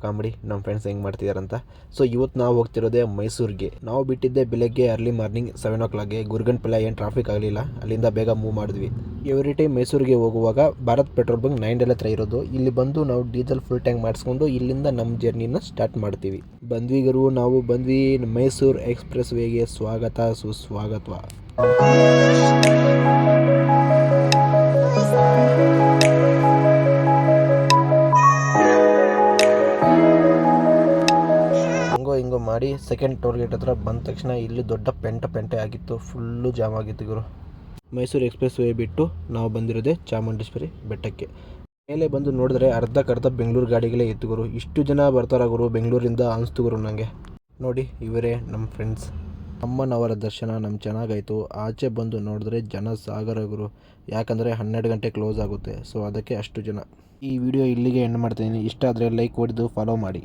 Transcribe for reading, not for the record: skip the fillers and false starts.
Comedy ನಮ್ಮ friends ಹೆಂಗೆ ಮಾಡ್ತಿದಾರಂತ. So ಇವತ್ತು ನಾವು ಹೋಗ್ತಿರೋದೇ ಮೈಸೂರಿಗೆ. ನಾವು ಬಿಟ್ಟಿದ್ದೆ ಬೆಳಗ್ಗೆ ಅರ್ಲಿ ಮಾರ್ನಿಂಗ್ 7 o'clockಗೆ. ಗುರ್ಗನ್ಪಲ್ಲ ಏನು ಟ್ರಾಫಿಕ್ ಆಗಲಿಲ್ಲ, ಅಲ್ಲಿಂದ ಬೇಗ ಮೂವ್ ಮಾಡಿದ್ವಿ. ಎವ್ರಿ ಟೈಮ್ ಮೈಸೂರಿಗೆ ಹೋಗುವಾಗ ಭಾರತ್ ಪೆಟ್ರೋಲ್ ಬಂಕ್ 9 ಹತ್ರ ಇರೋದು. ಇಲ್ಲಿ ಬಂದು ನಾವು ಡೀಸೆಲ್ ಫುಲ್ ಟ್ಯಾಂಕ್ ಮಾಡಿಸ್ಕೊಂಡು ಇಲ್ಲಿಂದ ನಮ್ಮ ಜರ್ನಿನ ಸ್ಟಾರ್ಟ್ ಮಾಡ್ತೀವಿ. ಬಂದ್ವಿ ಗುರು, ನಾವು ಬಂದ್ವಿ. ಮೈಸೂರು ಎಕ್ಸ್ಪ್ರೆಸ್ ವೇಗೆ ಸ್ವಾಗತ ಸುಸ್ವಾಗತ. ಹಿಂಗೋ ಮಾಡಿ ಸೆಕೆಂಡ್ ಟೋಲ್ ಗೇಟ್ ಹತ್ರ ಬಂದ ತಕ್ಷಣ ಇಲ್ಲಿ ದೊಡ್ಡ ಪೆಂಟೆ ಆಗಿತ್ತು, ಫುಲ್ಲು ಜಾಮ್ ಆಗಿತ್ತು ಗುರು. ಮೈಸೂರು ಎಕ್ಸ್ಪ್ರೆಸ್ ವೇ ಬಿಟ್ಟು ನಾವು ಬಂದಿರೋದೆ ಚಾಮುಂಡೇಶ್ವರಿ ಬೆಟ್ಟಕ್ಕೆ. ಮೇಲೆ ಬಂದು ನೋಡಿದ್ರೆ ಅರ್ಧಕ್ಕರ್ಧ ಬೆಂಗಳೂರು ಗಾಡಿಗಳೇ ಇತ್ತು ಗುರು. ಇಷ್ಟು ಜನ ಬರ್ತಾರ ಗುರು ಬೆಂಗಳೂರಿಂದ ಅನಿಸ್ತು ಗುರು ನನಗೆ. ನೋಡಿ ಇವರೇ ನಮ್ಮ ಫ್ರೆಂಡ್ಸ್. ಅಮ್ಮನವರ ದರ್ಶನ ನಮ್ಗೆ ಚೆನ್ನಾಗಾಯಿತು. ಆಚೆ ಬಂದು ನೋಡಿದ್ರೆ ಜನ ಸಾಗರ ಗುರು. ಯಾಕಂದರೆ 12 ಗಂಟೆ ಕ್ಲೋಸ್ ಆಗುತ್ತೆ, ಸೊ ಅದಕ್ಕೆ ಅಷ್ಟು ಜನ. ಈ ವಿಡಿಯೋ ಇಲ್ಲಿಗೆ ಎಂಡ್ ಮಾಡ್ತಾಯಿದ್ದೀನಿ. ಇಷ್ಟ ಆದರೆ ಲೈಕ್ ಹೊಡೆದು ಫಾಲೋ ಮಾಡಿ.